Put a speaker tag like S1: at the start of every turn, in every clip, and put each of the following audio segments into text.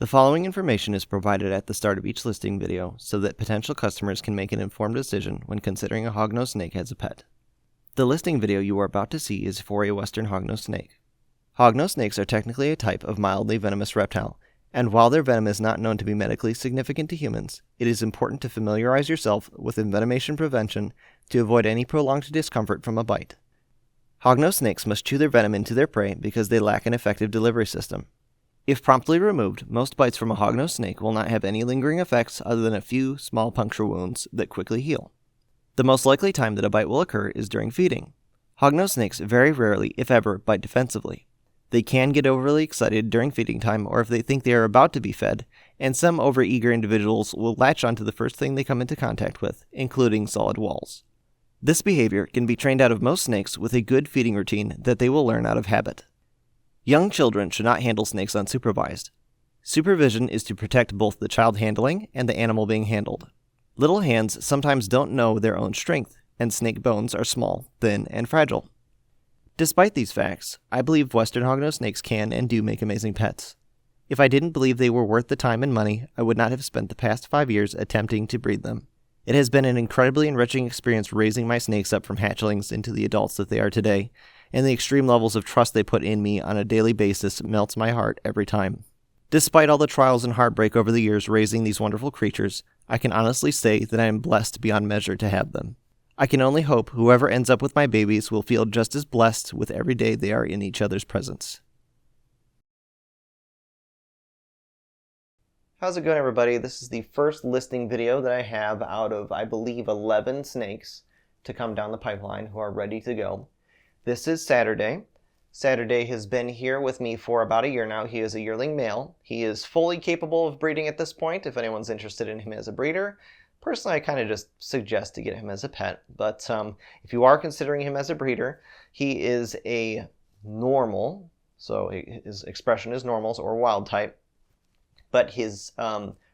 S1: The following information is provided at the start of each listing video so that potential customers can make an informed decision when considering a hognose snake as a pet. The listing video you are about to see is for a western hognose snake. Hognose snakes are technically a type of mildly venomous reptile, and while their venom is not known to be medically significant to humans, it is important to familiarize yourself with envenomation prevention to avoid any prolonged discomfort from a bite. Hognose snakes must chew their venom into their prey because they lack an effective delivery system. If promptly removed, most bites from a hognose snake will not have any lingering effects other than a few small puncture wounds that quickly heal. The most likely time that a bite will occur is during feeding. Hognose snakes very rarely, if ever, bite defensively. They can get overly excited during feeding time or if they think they are about to be fed, and some overeager individuals will latch onto the first thing they come into contact with, including solid walls. This behavior can be trained out of most snakes with a good feeding routine that they will learn out of habit. Young children should not handle snakes unsupervised. Supervision is to protect both the child handling and the animal being handled. Little hands sometimes don't know their own strength, and snake bones are small, thin, and fragile. Despite these facts, I believe western hognose snakes can and do make amazing pets. If I didn't believe they were worth the time and money, I would not have spent the past 5 years attempting to breed them. It has been an incredibly enriching experience raising my snakes up from hatchlings into the adults that they are today, and the extreme levels of trust they put in me on a daily basis melts my heart every time. Despite all the trials and heartbreak over the years raising these wonderful creatures, I can honestly say that I am blessed beyond measure to have them. I can only hope whoever ends up with my babies will feel just as blessed with every day they are in each other's presence. How's it going, everybody? This is the first listing video that I have out of, I believe, 11 snakes to come down the pipeline who are ready to go. This is Saturday. Saturday has been here with me for about a year now. He is a yearling male. He is fully capable of breeding at this point if anyone's interested in him as a breeder. Personally, I kind of just suggest to get him as a pet, but if you are considering him as a breeder, he is a normal, so his expression is normals or wild type, but his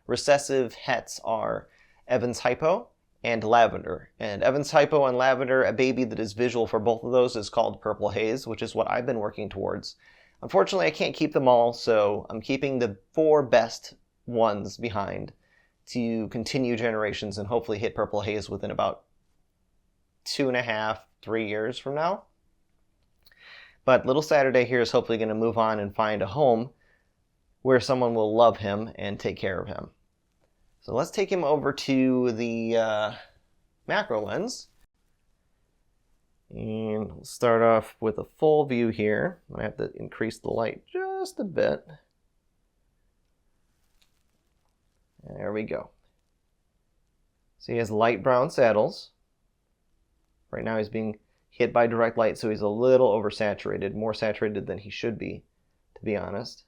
S1: recessive hets are Evans Hypo and Lavender. And Evans Hypo and Lavender, a baby that is visual for both of those is called Purple Haze, which is what I've been working towards. Unfortunately, I can't keep them all, so I'm keeping the 4 best ones behind to continue generations and hopefully hit Purple Haze within about 2.5, 3 years from now. But little Saturday here is hopefully going to move on and find a home where someone will love him and take care of him. So let's take him over to the macro lens. And we'll start off with a full view here. I have to increase the light just a bit. There we go. So he has light brown saddles. Right now he's being hit by direct light, so he's a little oversaturated, more saturated than he should be, to be honest.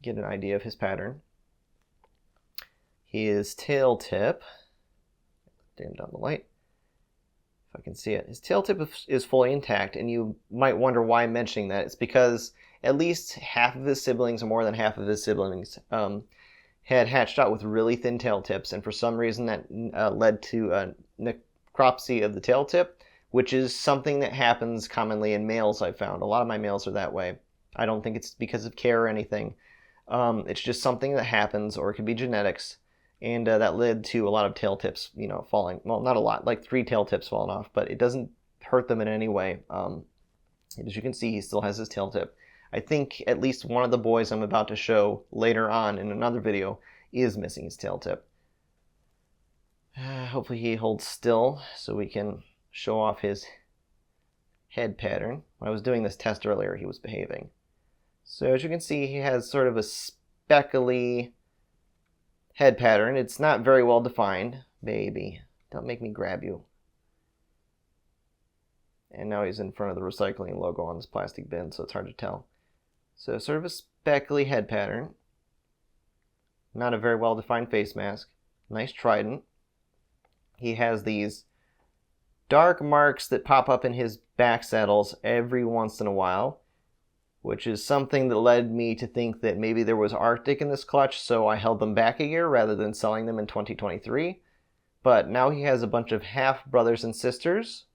S1: Get an idea of his pattern. His tail tip, dim down the light, if I can see it. His tail tip is fully intact, and you might wonder why I'm mentioning that. It's because at least half of his siblings, or more than half of his siblings, had hatched out with really thin tail tips, and for some reason that led to necropsy of the tail tip, which is something that happens commonly in males, I've found. A lot of my males are that way. I don't think it's because of care or anything. It's just something that happens, or it could be genetics, and that led to a lot of tail tips, falling. Well, not a lot, like 3 tail tips falling off, but it doesn't hurt them in any way. As you can see, he still has his tail tip. I think at least one of the boys I'm about to show later on in another video is missing his tail tip. Hopefully he holds still so we can show off his head pattern. When I was doing this test earlier, he was behaving. So as you can see, he has sort of a speckly head pattern. It's not very well defined. Baby, don't make me grab you. And now he's in front of the recycling logo on this plastic bin, so it's hard to tell. So sort of a speckly head pattern. Not a very well defined face mask. Nice trident. He has these dark marks that pop up in his back saddles every once in a while, which is something that led me to think that maybe there was Arctic in this clutch, so I held them back a year rather than selling them in 2023. But now he has a bunch of half brothers and sisters,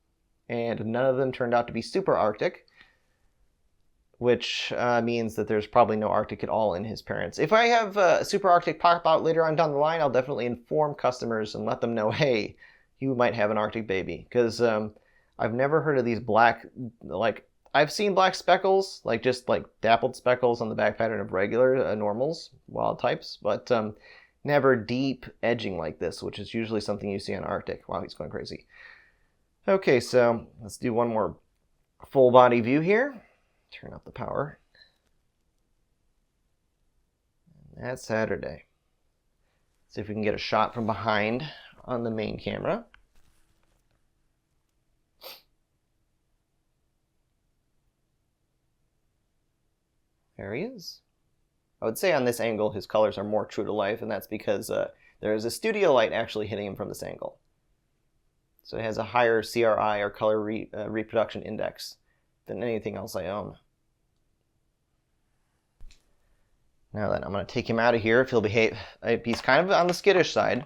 S1: and none of them turned out to be super Arctic. which means that there's probably no Arctic at all in his parents. If I have a Super Arctic pop out later on down the line, I'll definitely inform customers and let them know, hey, you might have an Arctic baby. Because I've never heard of these black, like, I've seen black speckles, like just like dappled speckles on the back pattern of regular normals, wild types, but never deep edging like this, which is usually something you see on Arctic. Wow, he's going crazy. Okay, so let's do one more full body view here. Turn up the power. And that's Saturday. See if we can get a shot from behind on the main camera. There he is. I would say on this angle his colors are more true to life, and that's because there is a studio light actually hitting him from this angle. So it has a higher CRI, or color reproduction index, than anything else I own. Now then, I'm going to take him out of here if he'll behave. He's kind of on the skittish side.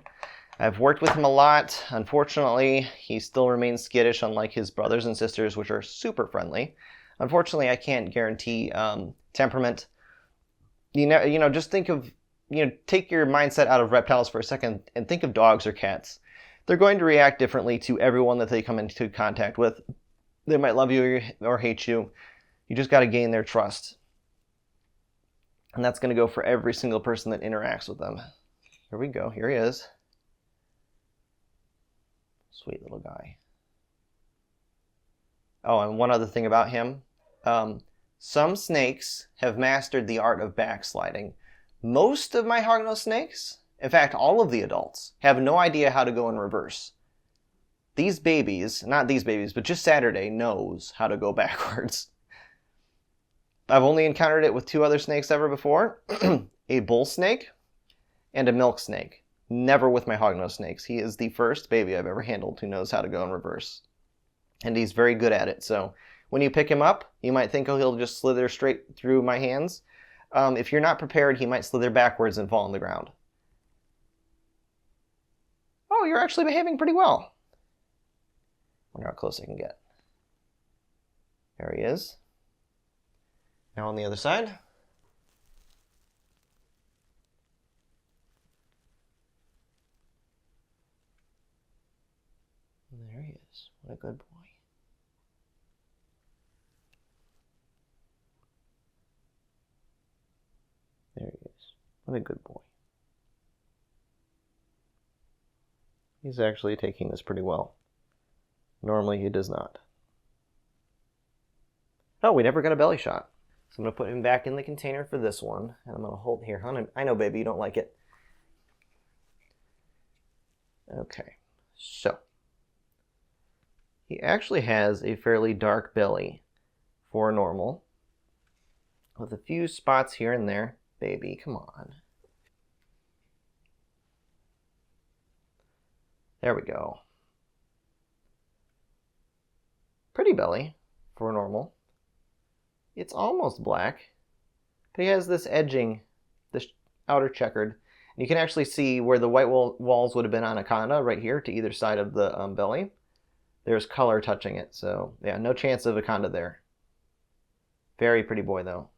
S1: I've worked with him a lot. Unfortunately, he still remains skittish, unlike his brothers and sisters, which are super friendly. Unfortunately, I can't guarantee temperament. Just think of, take your mindset out of reptiles for a second and think of dogs or cats. They're going to react differently to everyone that they come into contact with. They might love you or hate you. You just got to gain their trust. And that's going to go for every single person that interacts with them. Here we go. Here he is. Sweet little guy. Oh, and one other thing about him. Some snakes have mastered the art of backsliding. Most of my hognose snakes, in fact, all of the adults, have no idea how to go in reverse. These babies, not these babies, but just Saturday, knows how to go backwards. I've only encountered it with two other snakes ever before. A bull snake and a milk snake. Never with my hognose snakes. He is the first baby I've ever handled who knows how to go in reverse. And he's very good at it. So when you pick him up, you might think, oh, he'll just slither straight through my hands. If you're not prepared, he might slither backwards and fall on the ground. Oh, you're actually behaving pretty well. Wonder how close I can get. There he is. Now on the other side. There he is. What a good boy. There he is. What a good boy. He's actually taking this pretty well. Normally he does not. Oh, we never got a belly shot. So I'm going to put him back in the container for this one. And I'm going to hold here. I know, baby, you don't like it. Okay. So he actually has a fairly dark belly for a normal, with a few spots here and there. Baby, come on. There we go. Pretty belly for a normal. It's almost black, but he has this edging, this outer checkered. And you can actually see where the white walls would have been anaconda right here to either side of the belly. There's color touching it, so yeah, no chance of anaconda there. Very pretty boy though.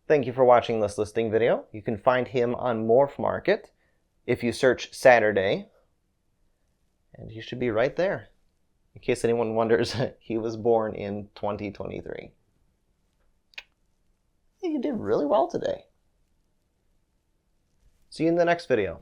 S1: Thank you for watching this listing video. You can find him on Morphmarket if you search Saturday, and he should be right there. In case anyone wonders, he was born in 2023. You did really well today. See you in the next video.